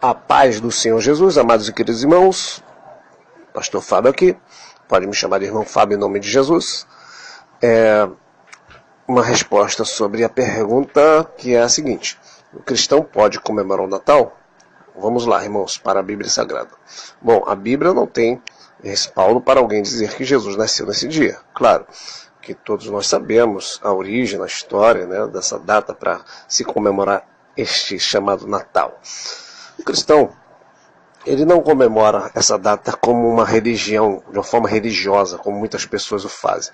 A paz do Senhor Jesus, amados e queridos irmãos, pastor Fábio aqui, pode me chamar de irmão Fábio em nome de Jesus. Uma resposta sobre a pergunta que é a seguinte: o cristão pode comemorar o Natal? Vamos lá, irmãos, para a Bíblia Sagrada. Bom, a Bíblia não tem respaldo para alguém dizer que Jesus nasceu nesse dia. Claro que todos nós sabemos a origem, a história, né, dessa data para se comemorar este chamado Natal. O cristão, ele não comemora essa data como uma religião, de uma forma religiosa, como muitas pessoas o fazem.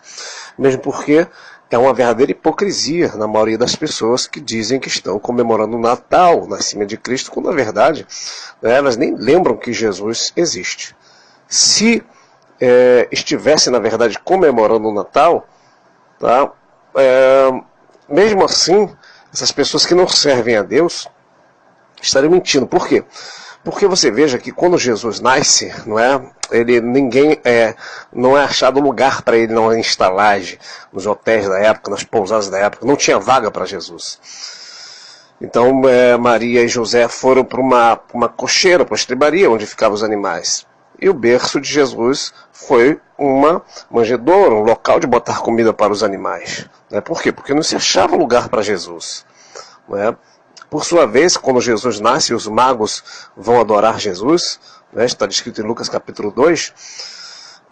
Mesmo porque é uma verdadeira hipocrisia na maioria das pessoas que dizem que estão comemorando o Natal, o nascimento de Cristo, quando na verdade elas nem lembram que Jesus existe. Se estivesse na verdade comemorando o Natal, tá, mesmo assim, essas pessoas que não servem a Deus estariam mentindo. Por quê? Porque você veja que quando Jesus nasce, não é achado lugar para ele na estalagem, nos hotéis da época, nas pousadas da época, não tinha vaga para Jesus. Então Maria e José foram para uma cocheira, para uma estribaria, onde ficavam os animais. E o berço de Jesus foi uma manjedoura, um local de botar comida para os animais. Por quê? Porque não se achava lugar para Jesus. Não é? Por sua vez, quando Jesus nasce e os magos vão adorar Jesus, né, está descrito em Lucas capítulo 2,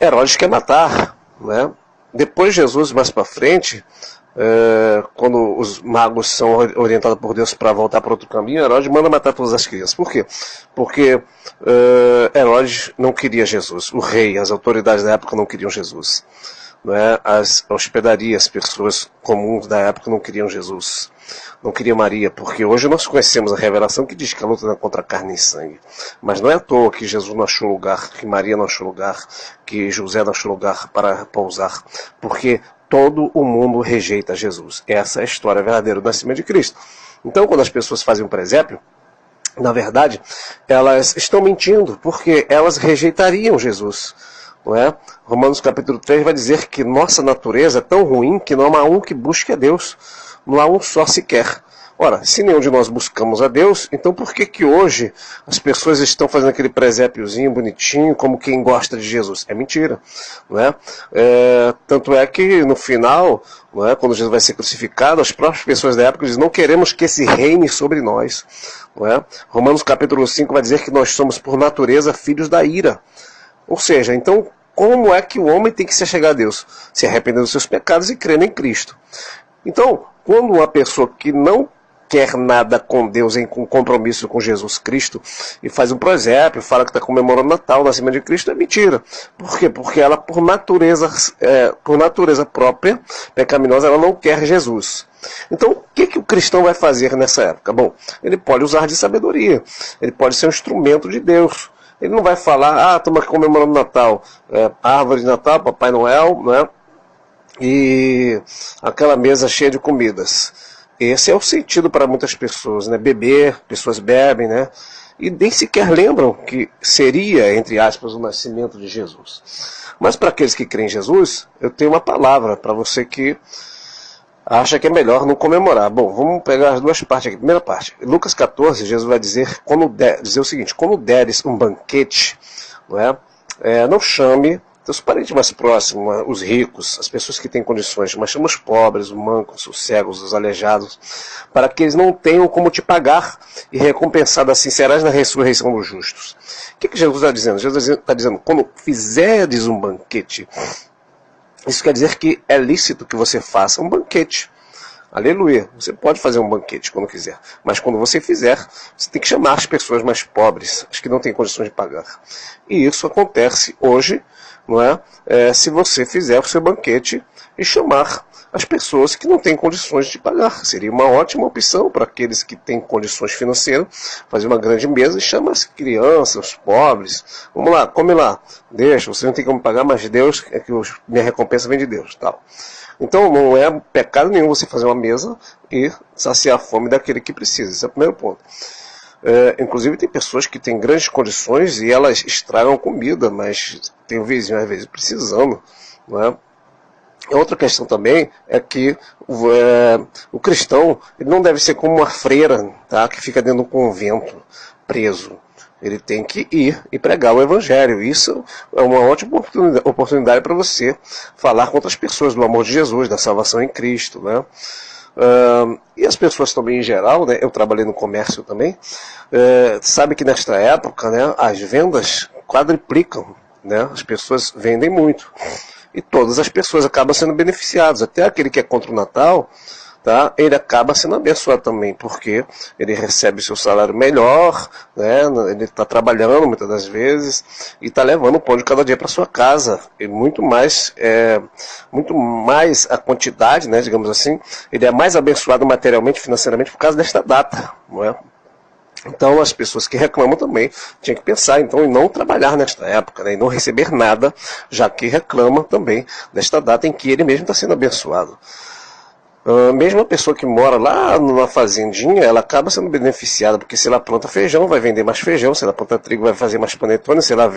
Herodes quer matar. Né? Depois Jesus, mais para frente, quando os magos são orientados por Deus para voltar para outro caminho, Herodes manda matar todas as crianças. Por quê? Porque Herodes não queria Jesus. O rei, as autoridades da época não queriam Jesus. Né? As hospedarias, pessoas comuns da época não queriam Jesus. Não queria Maria, porque hoje nós conhecemos a revelação que diz que a luta não é contra carne e sangue. Mas não é à toa que Jesus não achou lugar, que Maria não achou lugar, que José não achou lugar para pousar. Porque todo o mundo rejeita Jesus. Essa é a história verdadeira do nascimento de Cristo. Então, quando as pessoas fazem um presépio, na verdade, elas estão mentindo, porque elas rejeitariam Jesus. Não é? Romanos capítulo 3 vai dizer que nossa natureza é tão ruim que não há um que busque a Deus. Não há um só sequer. Ora, se nenhum de nós buscamos a Deus, então por que hoje as pessoas estão fazendo aquele presépiozinho bonitinho, como quem gosta de Jesus? É mentira. Não é? Tanto é que no final, não é, quando Jesus vai ser crucificado, as próprias pessoas da época dizem: não queremos que esse reine sobre nós. Não é? Romanos capítulo 5 vai dizer que nós somos por natureza filhos da ira. Ou seja, então como é que o homem tem que se achegar a Deus? Se arrependendo dos seus pecados e crendo em Cristo. Então, quando uma pessoa que não quer nada com Deus, com compromisso com Jesus Cristo, e faz um presépio, fala que está comemorando o Natal, o nascimento de Cristo, é mentira. Por quê? Porque ela, por natureza própria, pecaminosa, ela não quer Jesus. Então, o que o cristão vai fazer nessa época? Bom, ele pode usar de sabedoria, ele pode ser um instrumento de Deus. Ele não vai falar: estamos comemorando o Natal, árvore de Natal, Papai Noel, né? E aquela mesa cheia de comidas. Esse é o sentido para muitas pessoas, né? Beber, pessoas bebem, né? E nem sequer lembram que seria, entre aspas, o nascimento de Jesus. Mas para aqueles que creem em Jesus, eu tenho uma palavra para você que acha que é melhor não comemorar. Bom, vamos pegar as duas partes aqui. Primeira parte, Lucas 14, Jesus vai dizer o seguinte: quando deres um banquete, não é? Não chame os parentes mais próximos, os ricos, as pessoas que têm condições, mas chama os pobres, os mancos, os cegos, os aleijados, para que eles não tenham como te pagar, e recompensado assim serás na ressurreição dos justos. O que Jesus está dizendo? Jesus está dizendo: quando fizerdes um banquete, isso quer dizer que é lícito que você faça um banquete. Aleluia. Você pode fazer um banquete quando quiser. Mas quando você fizer, você tem que chamar as pessoas mais pobres, as que não têm condições de pagar. E isso acontece hoje, não é? Se você fizer o seu banquete e chamar as pessoas que não têm condições de pagar. Seria uma ótima opção para aqueles que têm condições financeiras, fazer uma grande mesa e chamar as crianças, os pobres. Vamos lá, come lá. Deixa, você não tem como pagar, mas Deus, minha recompensa vem de Deus. Tal. Então não é pecado nenhum você fazer uma mesa e saciar a fome daquele que precisa. Esse é o primeiro ponto. Inclusive tem pessoas que têm grandes condições e elas estragam comida, mas tem um vizinho às vezes precisando. Não é? Outra questão também é que o cristão ele não deve ser como uma freira, tá, que fica dentro de um convento preso. Ele tem que ir e pregar o Evangelho. Isso é uma ótima oportunidade para você falar com outras pessoas do amor de Jesus, da salvação em Cristo, né? E as pessoas também em geral, né? Eu trabalhei no comércio também, sabe que nesta época, né, as vendas quadriplicam, né? As pessoas vendem muito e todas as pessoas acabam sendo beneficiadas, até aquele que é contra o Natal, tá? Ele acaba sendo abençoado também, porque ele recebe seu salário melhor, né? Ele está trabalhando muitas das vezes e está levando o pão de cada dia para sua casa, e muito mais a quantidade, né, digamos assim, ele é mais abençoado materialmente, financeiramente por causa desta data, não é? Então as pessoas que reclamam também tinham que pensar então em não trabalhar nesta época, né, e não receber nada, já que reclamam também desta data em que ele mesmo está sendo abençoado. Mesmo a pessoa que mora lá numa fazendinha, ela acaba sendo beneficiada, porque se ela planta feijão, vai vender mais feijão, se ela planta trigo, vai fazer mais panetone, se ela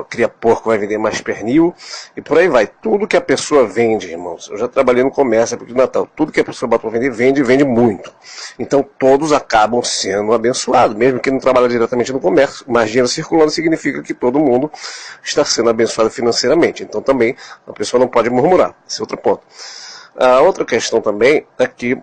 cria porco, vai vender mais pernil, e por aí vai. Tudo que a pessoa vende, irmãos, eu já trabalhei no comércio do Natal, tudo que a pessoa bota para vender, vende muito. Então todos acabam sendo abençoados, mesmo que não trabalha diretamente no comércio, mas dinheiro circulando significa que todo mundo está sendo abençoado financeiramente. Então também a pessoa não pode murmurar, esse é outro ponto. A outra questão também é que,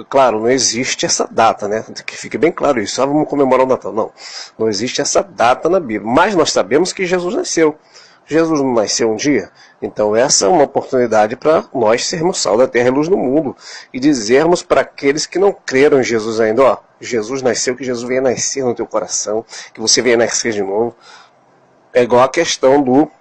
claro, não existe essa data, né? Que fique bem claro isso. Vamos comemorar o Natal. Não existe essa data na Bíblia. Mas nós sabemos que Jesus nasceu. Jesus não nasceu um dia? Então essa é uma oportunidade para nós sermos sal da terra e luz no mundo. E dizermos para aqueles que não creram em Jesus ainda, ó, Jesus nasceu, que Jesus venha nascer no teu coração, que você venha nascer de novo. É igual a questão do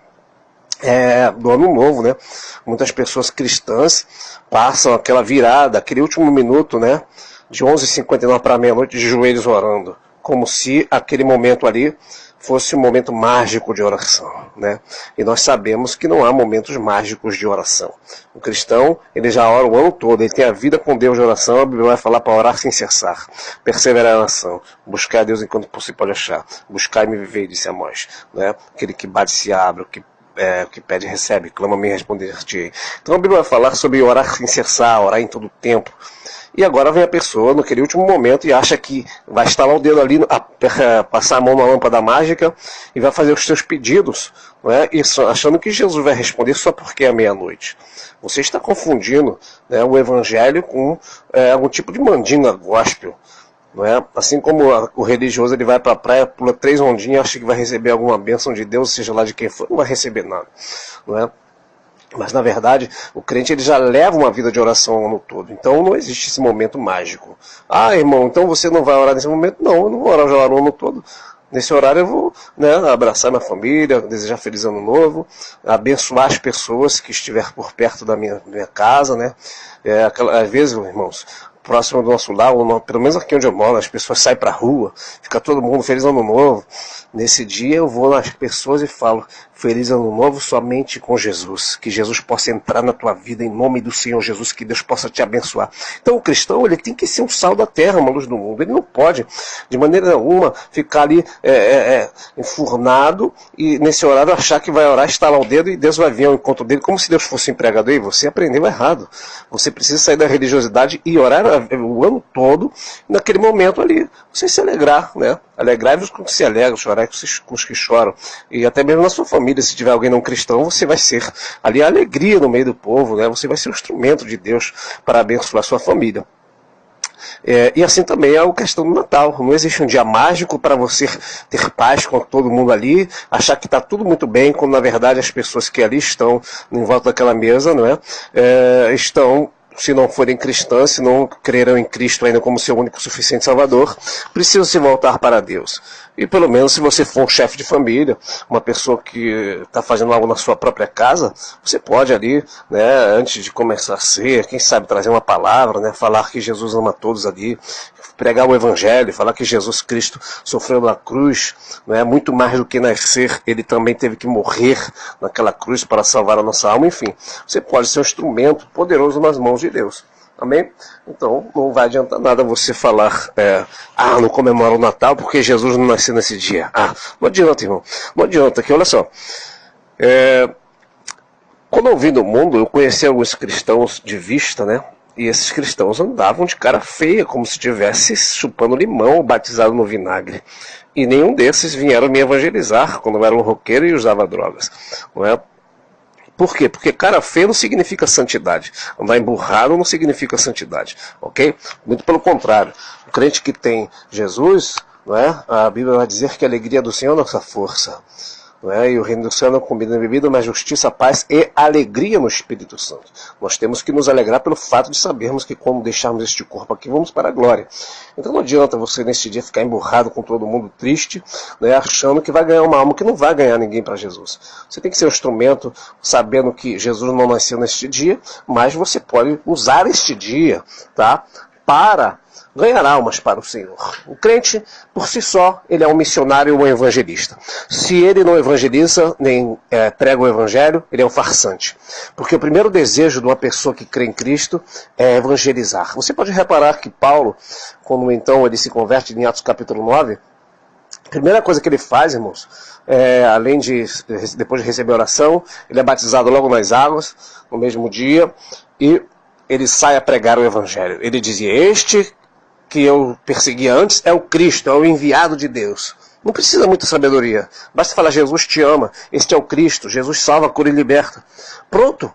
Ano Novo, né? Muitas pessoas cristãs passam aquela virada, aquele último minuto, né? De 11h59 para meia-noite, de joelhos orando, como se aquele momento ali fosse um momento mágico de oração, né? E nós sabemos que não há momentos mágicos de oração. O cristão, ele já ora o ano todo, ele tem a vida com Deus de oração, a Bíblia vai falar para orar sem cessar, perseverar na oração, buscar a Deus enquanto você pode achar, buscar e me viver, disse Amós, né? Aquele que bate se abre, o que pede recebe, clama-me e responder-te-ei. Então a Bíblia vai falar sobre orar sem cessar, orar em todo o tempo. E agora vem a pessoa naquele último momento e acha que vai estalar o dedo ali, passar a mão na lâmpada mágica e vai fazer os seus pedidos, não é? Isso, achando que Jesus vai responder só porque é meia-noite. Você está confundindo, né, o evangelho com algum tipo de mandinga gospel. Não é? Assim como o religioso, ele vai para a praia, pula 3 ondinhas, acha que vai receber alguma bênção de Deus, seja lá de quem for, não vai receber nada. Não é? Mas na verdade, o crente, ele já leva uma vida de oração o ano todo. Então não existe esse momento mágico. Ah, irmão, então você não vai orar nesse momento? Não, eu não vou orar já o ano todo. Nesse horário eu vou, né, abraçar minha família, desejar feliz ano novo, abençoar as pessoas que estiver por perto da minha casa, né? Às vezes, irmãos, próximo do nosso lar, ou pelo menos aqui onde eu moro, as pessoas saem para a rua, fica todo mundo feliz ano novo. Nesse dia eu vou nas pessoas e falo, feliz ano novo somente com Jesus, que Jesus possa entrar na tua vida em nome do Senhor Jesus, que Deus possa te abençoar. Então o cristão, ele tem que ser um sal da terra, uma luz do mundo, ele não pode de maneira alguma ficar ali enfurnado e nesse horário achar que vai orar, estalar o dedo e Deus vai vir ao encontro dele, como se Deus fosse um empregador. E você aprendeu errado. Você precisa sair da religiosidade e orar o ano todo, naquele momento ali, você se alegrar, né? Alegrai-vos com que se alegram, chorai com os que choram. E até mesmo na sua família, se tiver alguém não cristão, você vai ser ali a alegria no meio do povo, né? Você vai ser um instrumento de Deus para abençoar a sua família. E assim também é a questão do Natal. Não existe um dia mágico para você ter paz com todo mundo ali, achar que está tudo muito bem, quando na verdade as pessoas que ali estão em volta daquela mesa, não é? Estão, se não forem cristãs, se não crerão em Cristo ainda como seu único suficiente Salvador, precisam se voltar para Deus. E pelo menos se você for um chefe de família, uma pessoa que está fazendo algo na sua própria casa, você pode ali, né, antes de começar a ser, quem sabe trazer uma palavra, né, falar que Jesus ama todos ali, pregar o Evangelho, falar que Jesus Cristo sofreu na cruz, né, muito mais do que nascer, ele também teve que morrer naquela cruz para salvar a nossa alma. Enfim, você pode ser um instrumento poderoso nas mãos de Deus. Amém? Então não vai adiantar nada você falar, não comemora o Natal porque Jesus não nasceu nesse dia. Não adianta, irmão. Não adianta, que olha só. Quando eu vim do mundo, eu conheci alguns cristãos de vista, né? E esses cristãos andavam de cara feia, como se estivesse chupando limão ou batizado no vinagre. E nenhum desses vieram me evangelizar quando eu era um roqueiro e usava drogas. Não é? Por quê? Porque cara feia não significa santidade. Andar emburrado não significa santidade. Ok? Muito pelo contrário. O crente que tem Jesus, não é? A Bíblia vai dizer que a alegria do Senhor é nossa força. Não é? E o reino do céu não é comida nem bebida, mas justiça, paz e alegria no Espírito Santo. Nós temos que nos alegrar pelo fato de sabermos que quando deixarmos este corpo aqui, vamos para a glória. Então não adianta você nesse dia ficar emburrado com todo mundo triste, né, achando que vai ganhar uma alma que não vai ganhar ninguém para Jesus. Você tem que ser um instrumento, sabendo que Jesus não nasceu neste dia, mas você pode usar este dia, tá, para ganhar almas para o Senhor. O crente, por si só, ele é um missionário ou um evangelista. Se ele não evangeliza, nem prega o evangelho, ele é um farsante. Porque o primeiro desejo de uma pessoa que crê em Cristo é evangelizar. Você pode reparar que Paulo, quando então ele se converte em Atos capítulo 9, a primeira coisa que ele faz, irmãos, além de, depois de receber a oração, ele é batizado logo nas águas, no mesmo dia, e ele sai a pregar o evangelho. Ele dizia: este que eu perseguia antes é o Cristo, é o enviado de Deus. Não precisa muita sabedoria. Basta falar: Jesus te ama, este é o Cristo, Jesus salva, cura e liberta. Pronto.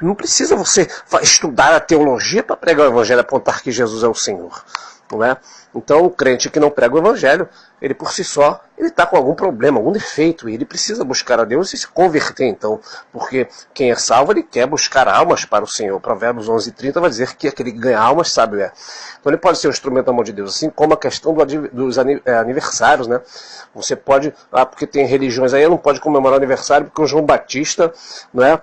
Não precisa você estudar a teologia para pregar o evangelho e apontar que Jesus é o Senhor. Não é? Então o crente que não prega o evangelho, ele por si só, ele está com algum problema, algum defeito, e ele precisa buscar a Deus e se converter então, porque quem é salvo, ele quer buscar almas para o Senhor. Provérbios 11:30 vai dizer que aquele que ganha almas sabe é. Então ele pode ser um instrumento da mão de Deus, assim como a questão dos aniversários, né? Você pode, porque tem religiões aí, não pode comemorar o aniversário porque o João Batista, não é?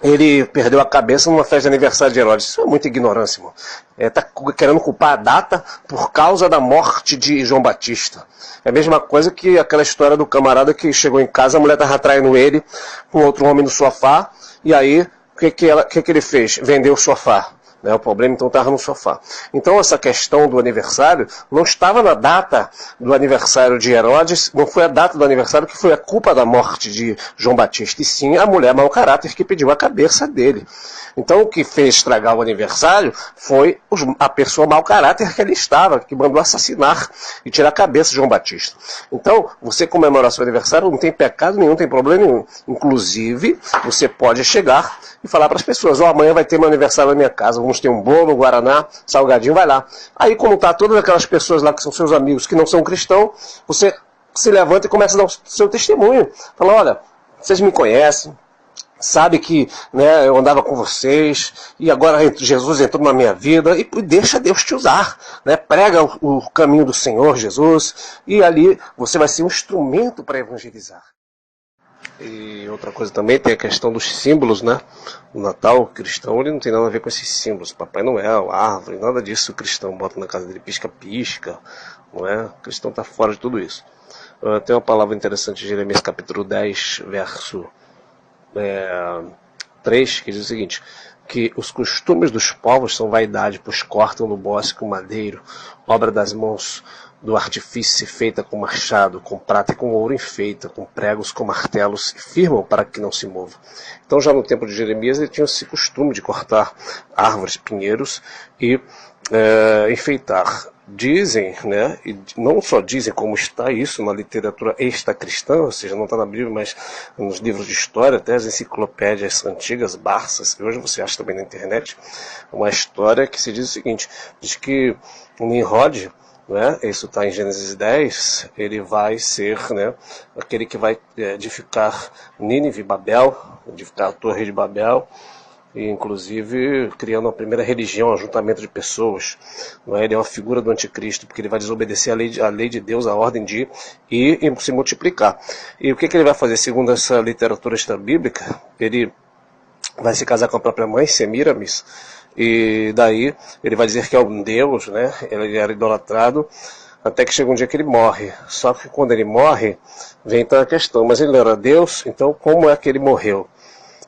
Ele perdeu a cabeça numa festa de aniversário de Herodes. Isso é muita ignorância, irmão. Está querendo culpar a data por causa da morte de João Batista. É a mesma coisa que aquela história do camarada que chegou em casa, a mulher estava atraindo ele com outro homem no sofá, e aí o que ele fez? Vendeu o sofá. O problema então estava no sofá. Então essa questão do aniversário não estava na data do aniversário de Herodes, não foi a data do aniversário que foi a culpa da morte de João Batista, e sim a mulher mau caráter que pediu a cabeça dele. Então o que fez estragar o aniversário foi a pessoa mau caráter que ali estava, que mandou assassinar e tirar a cabeça de João Batista. Então você comemorar seu aniversário não tem pecado nenhum, não tem problema nenhum. Inclusive você pode chegar e falar para as pessoas: amanhã vai ter meu aniversário na minha casa, vamos ter um bolo, um guaraná, salgadinho, vai lá. Aí como está todas aquelas pessoas lá que são seus amigos, que não são cristãos, você se levanta e começa a dar o seu testemunho. Fala: olha, vocês me conhecem, sabe que, né, eu andava com vocês, e agora Jesus entrou na minha vida, e deixa Deus te usar. Né? Prega o caminho do Senhor Jesus, e ali você vai ser um instrumento para evangelizar. E outra coisa também, tem a questão dos símbolos, né? O Natal, o cristão, ele não tem nada a ver com esses símbolos. Papai Noel, árvore, nada disso o cristão bota na casa dele, pisca-pisca, não é? O cristão está fora de tudo isso. Tem uma palavra interessante de Jeremias capítulo 10, verso 3, que diz o seguinte: que os costumes dos povos são vaidade, pois cortam no bosque o madeiro, obra das mãos do artifício feita com machado, com prata e com ouro enfeita, com pregos, com martelos, e firmam para que não se mova. Então já no tempo de Jeremias ele tinha esse costume de cortar árvores, pinheiros e enfeitar. Dizem, né, e não só dizem, como está isso na literatura extra-cristã, ou seja, não está na Bíblia, mas nos livros de história, até as enciclopédias antigas, Barças, que hoje você acha também na internet, uma história que se diz o seguinte: diz que Nimrod, né, isso está em Gênesis 10, ele vai ser, né, aquele que vai edificar Nínive, Babel, edificar a Torre de Babel, e inclusive criando a primeira religião, um ajuntamento de pessoas. Não é? Ele é uma figura do anticristo, porque ele vai desobedecer a lei de Deus, a ordem de ir e se multiplicar. E o que ele vai fazer? Segundo essa literatura extra-bíblica, ele vai se casar com a própria mãe, Semiramis, e daí ele vai dizer que é um deus, né? Ele era idolatrado, até que chega um dia que ele morre. Só que quando ele morre, vem então a questão: mas ele era Deus, então como é que ele morreu?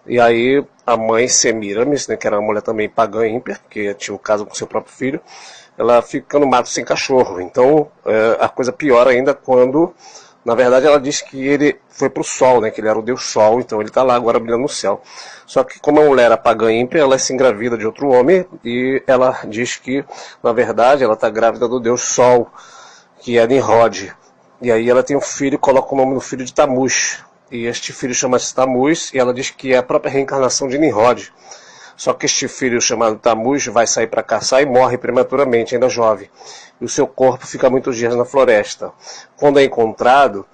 E aí a mãe Semiramis, né, que era uma mulher também pagã ímpia, que tinha um caso com seu próprio filho, ela fica no mato sem cachorro. Então a coisa piora ainda quando Na verdade, ela diz que ele foi para o sol, né? Que ele era o Deus Sol, então ele está lá agora brilhando no céu. Só que como a mulher era pagã ímpia, ela se engravida de outro homem e ela diz que, na verdade, ela está grávida do Deus Sol, que é Nimrod. E aí ela tem um filho e coloca o nome do filho de Tamuz. E este filho chama-se Tamuz e ela diz que é a própria reencarnação de Nimrod. Só que este filho chamado Tamuz vai sair para caçar e morre prematuramente, ainda jovem. E o seu corpo fica muitos dias na floresta. Quando é encontrado,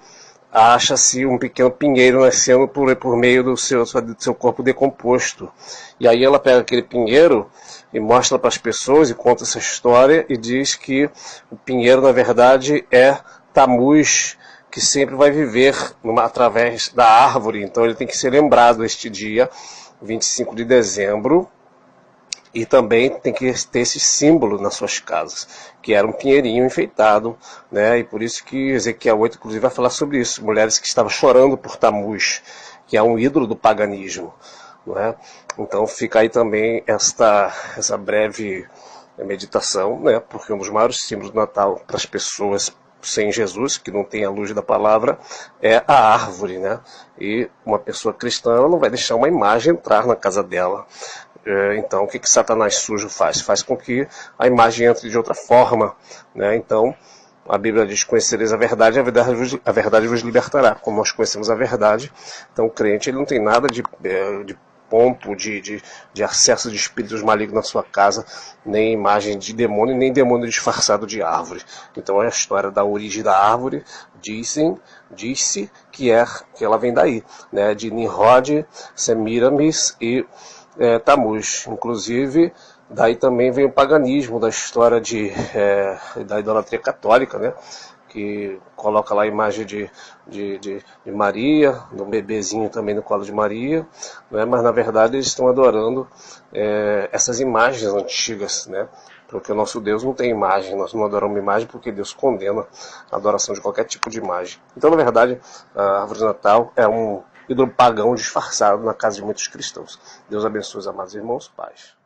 acha-se um pequeno pinheiro nascendo por meio do seu corpo decomposto. E aí ela pega aquele pinheiro e mostra para as pessoas e conta essa história e diz que o pinheiro, na verdade, é Tamuz, que sempre vai viver através da árvore. Então ele tem que ser lembrado este dia, 25 de dezembro, e também tem que ter esse símbolo nas suas casas, que era um pinheirinho enfeitado, né? E por isso que Ezequiel 8, inclusive, vai falar sobre isso, mulheres que estavam chorando por Tamuz, que é um ídolo do paganismo, não é? Então fica aí também essa breve meditação, né? Porque um dos maiores símbolos do Natal para as pessoas sem Jesus, que não tem a luz da palavra, é a árvore, né? E uma pessoa cristã ela não vai deixar uma imagem entrar na casa dela. Então, o que Satanás sujo faz? Faz com que a imagem entre de outra forma, né? Então, a Bíblia diz: conhecereis a verdade vos libertará. Como nós conhecemos a verdade, então o crente ele não tem nada de pompo, de acesso de espíritos malignos na sua casa, nem imagem de demônio, nem demônio disfarçado de árvore. Então é a história da origem da árvore, disse que ela vem daí, né? De Nimrod, Semiramis e Tamuz. Inclusive, daí também vem o paganismo da história da idolatria católica, né? Que coloca lá a imagem de Maria, do bebezinho também no colo de Maria, né? Mas na verdade eles estão adorando essas imagens antigas, né? Porque o nosso Deus não tem imagem, nós não adoramos imagem porque Deus condena a adoração de qualquer tipo de imagem. Então, na verdade, a árvore de Natal é um ídolo pagão disfarçado na casa de muitos cristãos. Deus abençoe os amados irmãos, paz.